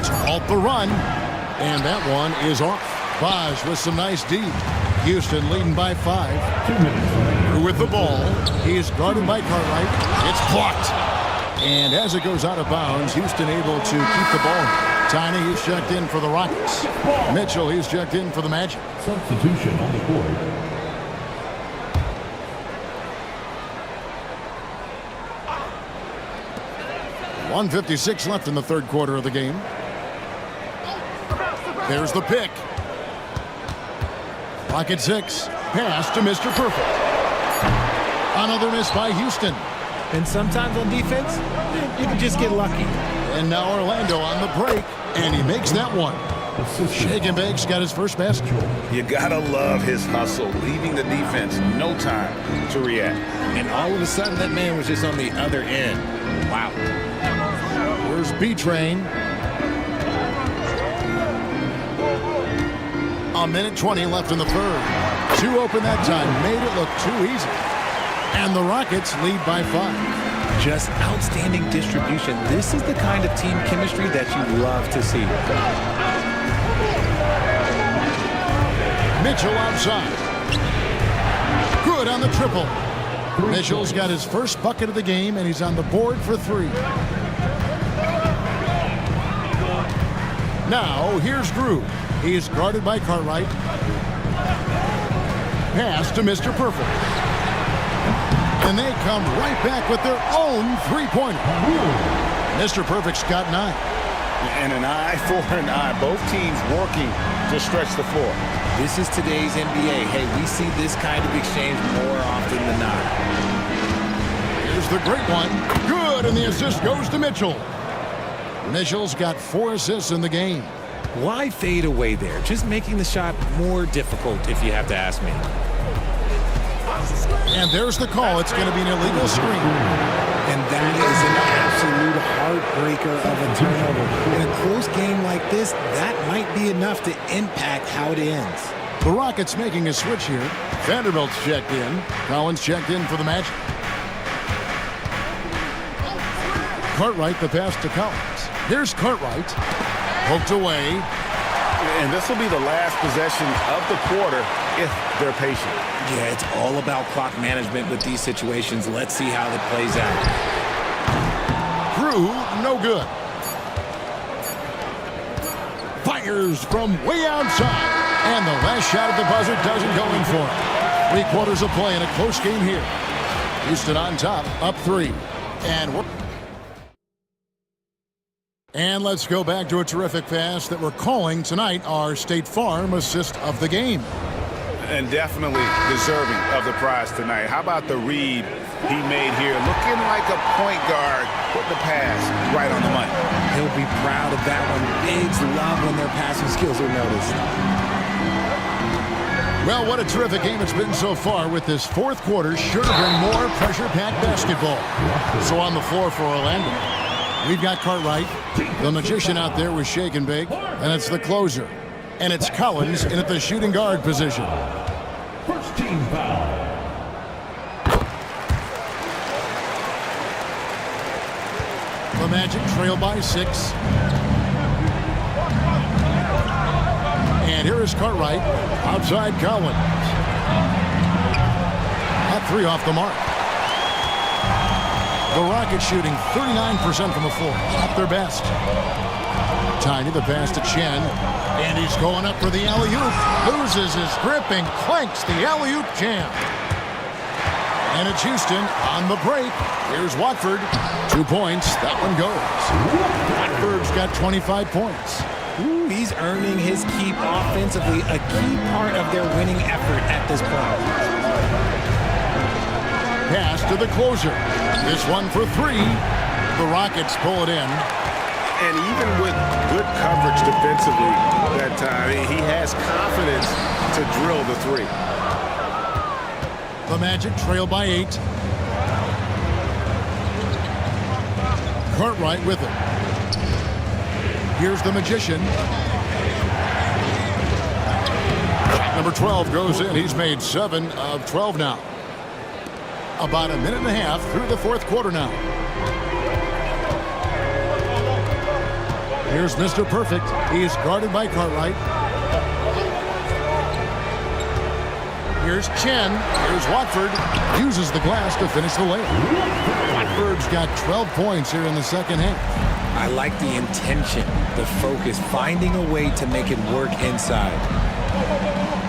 Speaker 1: To halt the run. And that one is off. Bosch with some nice D. Houston leading by 5.
Speaker 6: 2 minutes.
Speaker 1: With the ball. He's guarded by Cartwright. It's blocked. And as it goes out of bounds, Houston able to keep the ball. Tiny, he's checked in for the Rockets. Mitchell, he's checked in for the Magic.
Speaker 6: Substitution on the court.
Speaker 1: .156 left in the third quarter of the game. There's the pick. Rocket 6. Pass to Mr. Perfect. Another miss by Houston.
Speaker 2: And sometimes on defense, you can just get lucky.
Speaker 1: And now Orlando on the break, and he makes that one. Shake and Bake's got his first basket.
Speaker 5: You gotta love his hustle, leaving the defense no time to react.
Speaker 2: And all of a sudden, that man was just on the other end. Wow.
Speaker 1: Here's B-Train. A minute 20 left in the third. 2 open that time. Made it look too easy. And the Rockets lead by 5.
Speaker 2: Just outstanding distribution. This is the kind of team chemistry that you love to see.
Speaker 1: Mitchell outside. Good on the triple. Mitchell's got his first bucket of the game, and he's on the board for 3. Now, here's Drew. He's guarded by Cartwright. Pass to Mr. Perfect. And they come right back with their own three-pointer. Mr. Perfect's got 9.
Speaker 3: And an eye for an eye. Both teams working to stretch the floor.
Speaker 2: This is today's NBA. Hey, we see this kind of exchange more often than not.
Speaker 1: Here's the great one. Good, and the assist goes to Mitchell. Mitchell's got 4 assists in the game.
Speaker 2: Why fade away there? Just making the shot more difficult, if you have to ask me.
Speaker 1: And there's the call. It's going to be an illegal screen.
Speaker 2: And that is an absolute heartbreaker of a turnover. In a close game like this, that might be enough to impact how it ends.
Speaker 1: The Rockets making a switch here. Vanderbilt's checked in. Collins checked in for the Magic. Cartwright, the pass to Collins. Here's Cartwright. Poked away.
Speaker 5: And this will be the last possession of the quarter if they're patient.
Speaker 2: Yeah, it's all about clock management with these situations. Let's see how it plays out.
Speaker 1: Drew, no good. Fires from way outside. And the last shot at the buzzer doesn't go in for it. 3 quarters of play in a close game here. Houston on top, up 3. And let's go back to a terrific pass that we're calling tonight our State Farm assist of the game.
Speaker 5: And definitely deserving of the prize tonight. How about the read he made here? Looking like a point guard. Put the pass right on the money.
Speaker 2: He'll be proud of that one. Bigs love when their passing skills are noticed.
Speaker 1: Well, what a terrific game it's been so far, with this 4th quarter sure to bring more pressure-packed basketball. So on the floor for Orlando, we've got Cartwright. The magician out there with shake and bake, and it's the closer. And it's Collins in at the shooting guard position.
Speaker 6: First team foul.
Speaker 1: The Magic trail by 6. And here is Cartwright. Outside Collins. That 3 off the mark. The Rockets shooting 39% from the floor. At their best. Tiny, the pass to Chen. And he's going up for the alley-oop. Loses his grip and clanks the alley-oop jam. And it's Houston on the break. Here's Watford. 2 points. That one goes. Watford's got 25 points.
Speaker 2: Ooh, he's earning his keep offensively, a key part of their winning effort at this point.
Speaker 1: Pass to the closer. This one for 3. The Rockets pull it in.
Speaker 5: And even with good coverage defensively that time, he has confidence to drill the 3.
Speaker 1: The Magic trail by 8. Cartwright with it. Here's the magician. Number 12 goes in. He's made 7 of 12 now. About a minute and a half through the 4th quarter now. Here's Mr. Perfect. He's guarded by Cartwright. Here's Chen. Here's Watford. Uses the glass to finish the layup. Watford's got 12 points here in the second half.
Speaker 2: I like the intention, the focus, finding a way to make it work inside.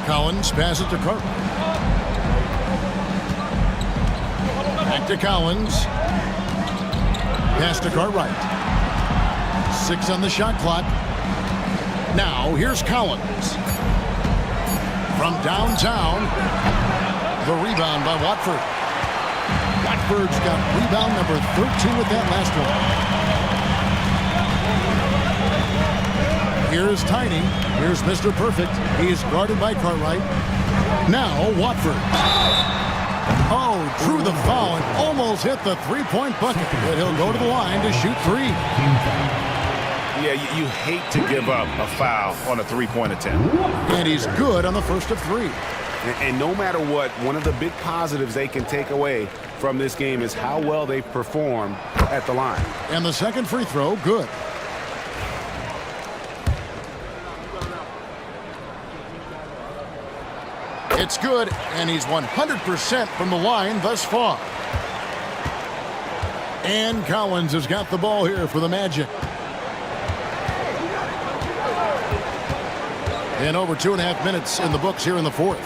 Speaker 1: Collins passes to Cartwright. Back to Collins. Pass to Cartwright. 6 on the shot clock. Now here's Collins. From downtown, the rebound by Watford. Watford's got rebound number 13 with that last one. Here's Tiny. Here's Mr. Perfect. He's guarded by Cartwright. Now Watford. Oh, drew the foul and almost hit the 3-point bucket. But he'll go to the line to shoot 3.
Speaker 5: Yeah, you hate to give up a foul on a 3-point attempt.
Speaker 1: And he's good on the first of 3.
Speaker 5: And no matter what, one of the big positives they can take away from this game is how well they perform at the line.
Speaker 1: And the second free throw, good. It's good, and he's 100% from the line thus far. And Collins has got the ball here for the Magic. And over 2.5 minutes in the books here in the fourth.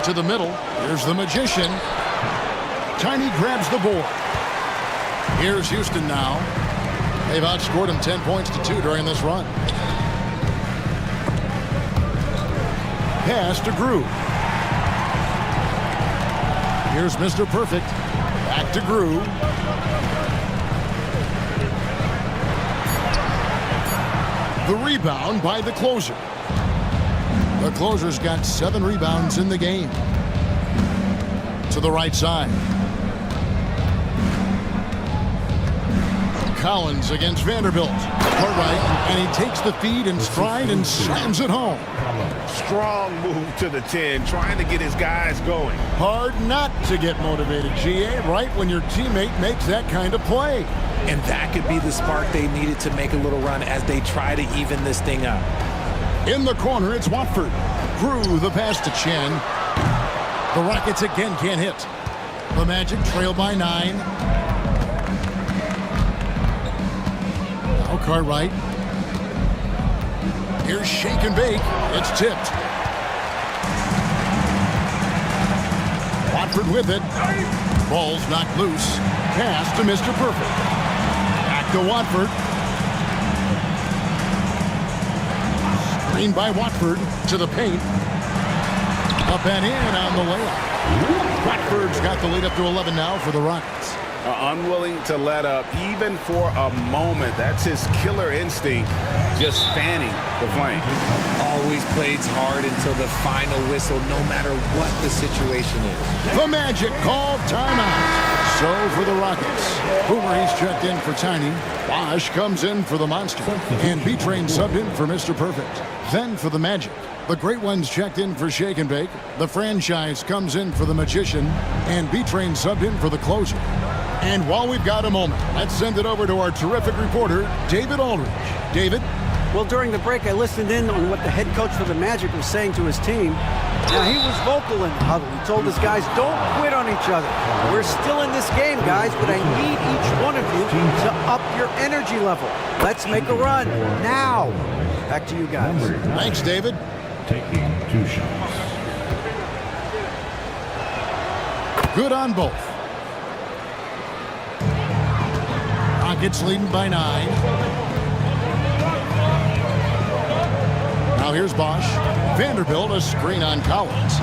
Speaker 1: To the middle, here's the Magician. Tiny grabs the board. Here's Houston now. They've outscored him 10 points to 2 during this run. Pass to Grew. Here's Mr. Perfect. Back to Grew. The rebound by the closer. The closer's got 7 rebounds in the game. To the right side. Collins against Vanderbilt. Right, and he takes the feed in stride and slams it home.
Speaker 5: Strong move to the 10, trying to get his guys going.
Speaker 1: Hard not to get motivated, GA, right when your teammate makes that kind of play.
Speaker 2: And that could be the spark they needed to make a little run as they try to even this thing up.
Speaker 1: In the corner, it's Watford. Grew the pass to Chen. The Rockets again can't hit. The Magic trail by 9. Now Cartwright. Here's shake and bake. It's tipped. Watford with it. Ball's knocked loose. Pass to Mr. Perfect. Back to Watford. Screen by Watford to the paint. Up and in on the layup. Watford's got the lead up to 11 now for the Rockets.
Speaker 5: Unwilling to let up even for a moment. That's his killer instinct, just fanning the flame.
Speaker 2: Always plays hard until the final whistle, no matter what the situation is.
Speaker 1: The Magic called timeout. So for the Rockets, Boomer, he's checked in for Tiny. Bosch comes in for the Monster. And B-Train subbed in for Mr. Perfect. Then for the Magic, the Great Ones checked in for Shake and Bake. The Franchise comes in for the Magician. And B-Train subbed in for the Closer. And while we've got a moment, let's send it over to our terrific reporter, David Aldridge. David?
Speaker 7: Well, during the break, I listened in on what the head coach for the Magic was saying to his team. Now, he was vocal in the huddle. He told his guys, don't quit on each other. We're still in this game, guys, but I need each one of you to up your energy level. Let's make a run now. Back to you guys.
Speaker 1: Thanks, David.
Speaker 4: Taking 2 shots.
Speaker 1: Good on both. Rockets leading by 9. Now here's Bosch. Vanderbilt, a screen on Collins.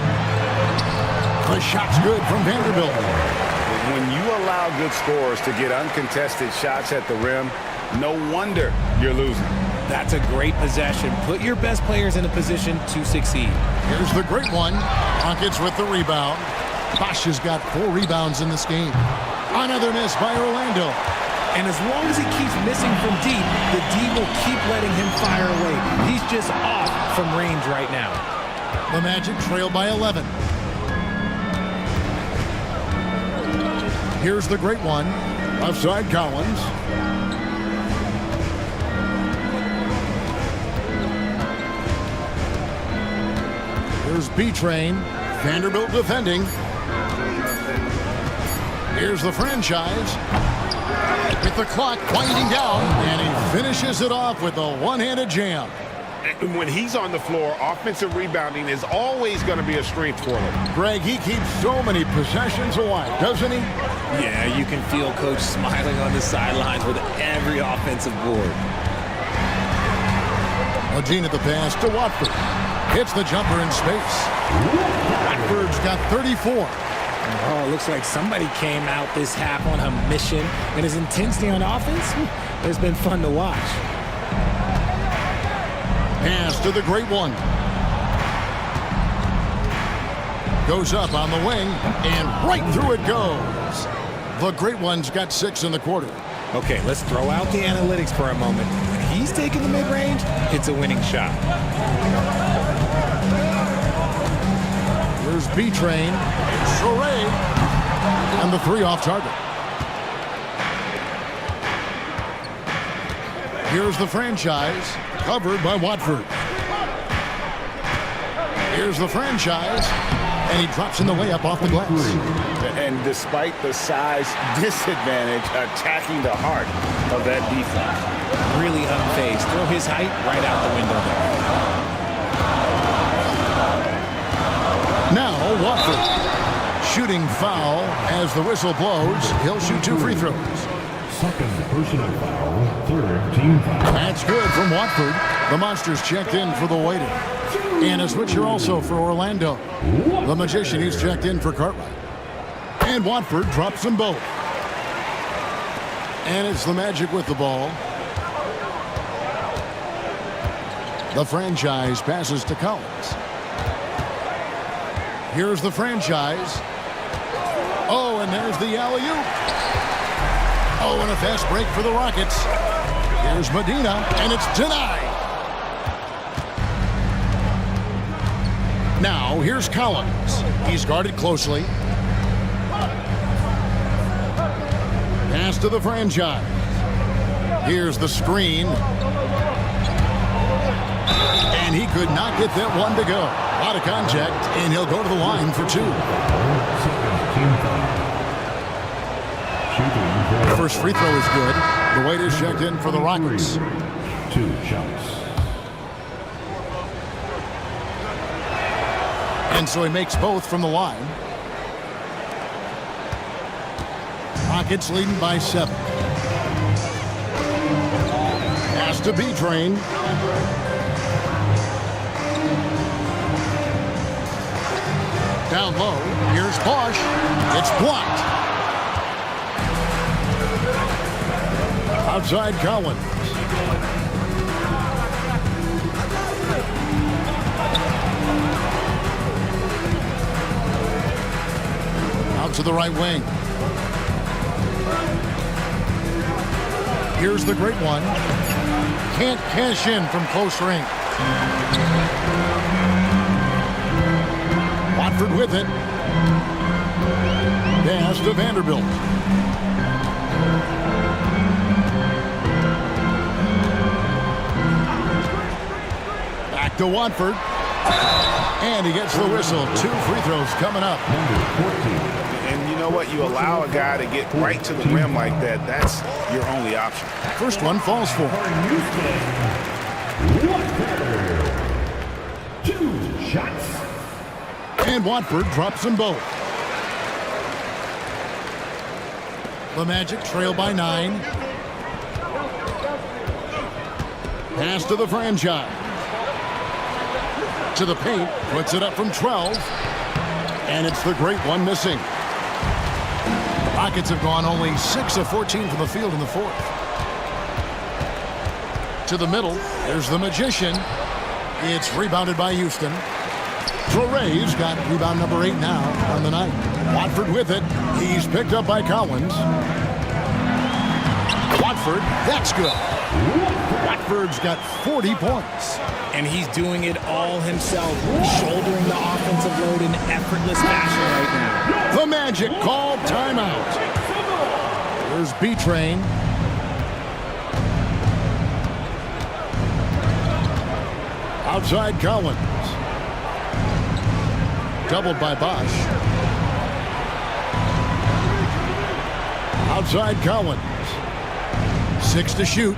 Speaker 1: The shot's good from Vanderbilt.
Speaker 5: When you allow good scorers to get uncontested shots at the rim, no wonder you're losing.
Speaker 2: That's a great possession. Put your best players in a position to succeed.
Speaker 1: Here's the great one. Rockets with the rebound. Bosch has got 4 rebounds in this game. Another miss by Orlando.
Speaker 2: And as long as he keeps missing from deep, the D will keep letting him fire away. He's just off from range right now.
Speaker 1: The Magic trail by 11. Here's the great one. Left side Collins. Here's B-Train. Vanderbilt defending. Here's the Franchise. With the clock winding down, and he finishes it off with a one-handed jam.
Speaker 5: When he's on the floor, offensive rebounding is always going to be a strength for him.
Speaker 1: Greg, he keeps so many possessions alive, doesn't he?
Speaker 2: Yeah, you can feel Coach smiling on the sidelines with every offensive board.
Speaker 1: Agene at the pass to Watford. Hits the jumper in space. Watford's got 34.
Speaker 2: Oh, it looks like somebody came out this half on a mission. And his intensity on offense has been fun to watch.
Speaker 1: Pass to the great one. Goes up on the wing, and right through it goes. The great one's got 6 in the quarter.
Speaker 2: Okay, let's throw out the analytics for a moment. When he's taking the mid-range, it's a winning shot.
Speaker 1: There's B-Train. Soray. And the 3 off target. Here's the franchise, covered by Watford. Here's the franchise, and he drops in the layup off the glass.
Speaker 3: And despite the size disadvantage, attacking the heart of that defense.
Speaker 2: Really unfazed. Throw his height right out the window there.
Speaker 1: Now Watford. Shooting foul as the whistle blows. He'll shoot 2 free throws.
Speaker 4: Second personal foul, third team foul.
Speaker 1: That's good from Watford. The Monsters checked in for the waiting. And a switcher also for Orlando. The Magician, he's checked in for Cartwright. And Watford drops them both. And it's the Magic with the ball. The franchise passes to Collins. Here's the franchise. Oh, and there's the alley-oop. Oh, and a fast break for the Rockets. Here's Medina, and it's denied. Now, here's Collins. He's guarded closely. Pass to the franchise. Here's the screen. And he could not get that one to go. A lot of contact, and he'll go to the line for 2. The first free throw is good. The Wade is checked in for the Rockets.
Speaker 4: 2 shots.
Speaker 1: And so he makes both from the line. Rockets leading by 7. Pass to B-Train. Down low, here's Bosch. It's blocked. Outside Collins. Out to the right wing. Here's the great one. Can't cash in from close range. Watford with it. Pass to Vanderbilt. Back to Watford. And he gets the whistle. 2 free throws coming up.
Speaker 5: And you know what? You allow a guy to get right to the rim like that. That's your only option.
Speaker 1: First one falls for.
Speaker 4: 2 shots.
Speaker 1: And Watford drops them both. The Magic trail by 9. Pass to the franchise. To the paint, puts it up from 12. And it's the great one missing. Rockets have gone only 6 of 14 from the field in the 4th. To the middle, there's the Magician. It's rebounded by Houston. Torrey's got rebound number 8 now on the night. Watford with it. He's picked up by Collins. Watford, that's good. Watford's got 40 points.
Speaker 2: And he's doing it all himself, shouldering the offensive load in effortless fashion right now.
Speaker 1: The Magic called timeout. There's B-Train. Outside Collins. Doubled by Bosch. Outside Collins. 6 to shoot.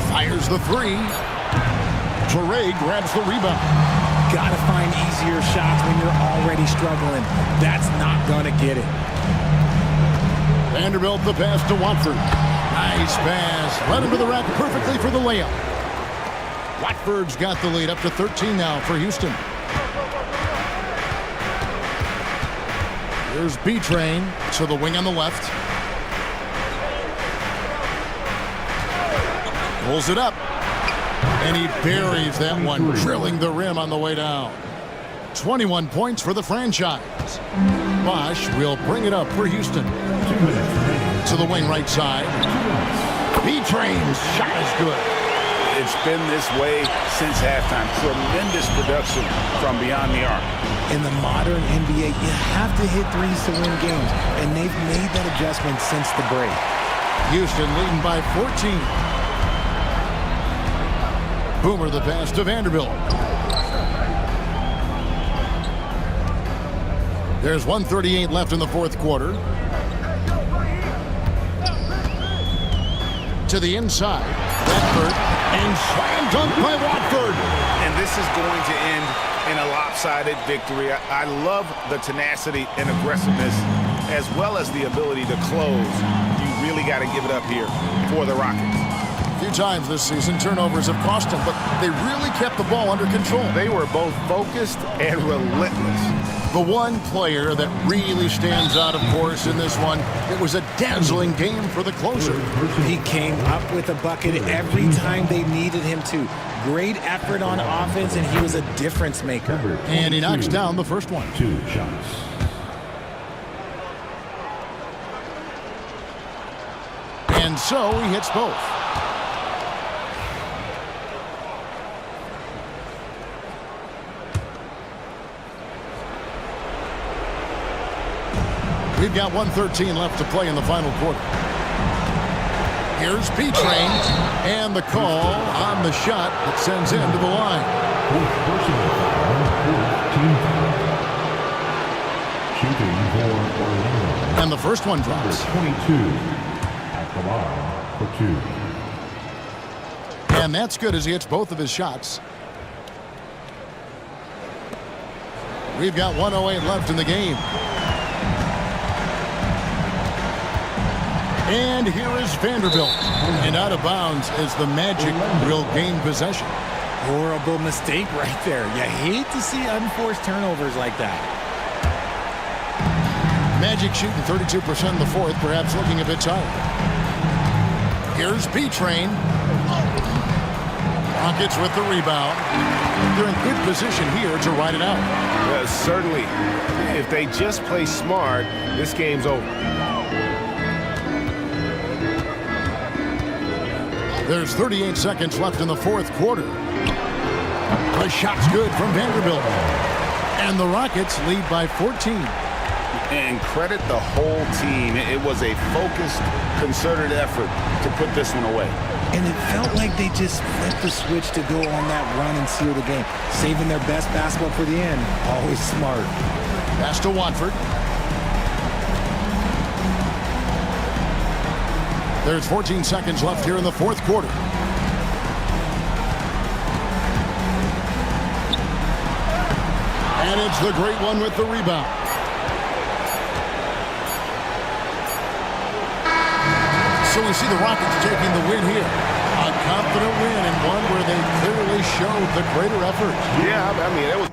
Speaker 1: Fires the 3. Torrey grabs the rebound.
Speaker 2: Gotta find easier shots when you're already struggling. That's not gonna get it.
Speaker 1: Vanderbilt the pass to Watford. Nice pass. Led him to the rack perfectly for the layup. Watford's got the lead up to 13 now for Houston. Here's B-Train to the wing on the left. Pulls it up. And he buries that one, drilling the rim on the way down. 21 points for the franchise. Bosch will bring it up for Houston. To the wing right side. B-Train's shot is good.
Speaker 5: It's been this way since halftime. Tremendous production from beyond the arc.
Speaker 2: In the modern NBA, you have to hit threes to win games, and they've made that adjustment since the break.
Speaker 1: Houston leading by 14. Boomer the pass to Vanderbilt. There's 1:38 left in the fourth quarter. To the inside. Watford, and slam dunk by Watford.
Speaker 5: And this is going to end in a lopsided victory. I love the tenacity and aggressiveness as well as the ability to close. You really got to give it up here for the Rockets.
Speaker 1: A few times this season, turnovers have cost them, but they really kept the ball under control.
Speaker 5: They were both focused and relentless.
Speaker 1: The one player that really stands out, of course, in this one, it was a dazzling game for the closer.
Speaker 2: He came up with a bucket every time they needed him to. Great effort on offense, and he was a difference maker.
Speaker 1: And he knocks down the first one.
Speaker 4: 2 shots.
Speaker 1: And so he hits both. We've got 1:13 left to play in the final quarter. Here's P-Train, and the call on the shot that sends him to the line.
Speaker 4: Shooting for Orlando.
Speaker 1: And the first one drops.
Speaker 4: 22 at the line for 2.
Speaker 1: And that's good as he hits both of his shots. We've got 1:08 left in the game. And here is Vanderbilt. And out of bounds as the Magic will gain possession.
Speaker 2: Horrible mistake right there. You hate to see unforced turnovers like that.
Speaker 1: Magic shooting 32% in the fourth, perhaps looking a bit tired. Here's P-Train. Rockets with the rebound. They're in good position here to ride it out.
Speaker 5: Certainly, if they just play smart, this game's over.
Speaker 1: There's 38 seconds left in the fourth quarter. The shot's good from Vanderbilt. And the Rockets lead by 14.
Speaker 5: And credit the whole team. It was a focused, concerted effort to put this one away.
Speaker 2: And it felt like they just flipped the switch to go on that run and seal the game. Saving their best basketball for the end. Always smart.
Speaker 1: Pass to Watford. There's 14 seconds left here in the fourth quarter. And it's the great one with the rebound. So we see the Rockets taking the win here. A confident win and one where they clearly showed the greater effort.
Speaker 5: Yeah, I mean, it was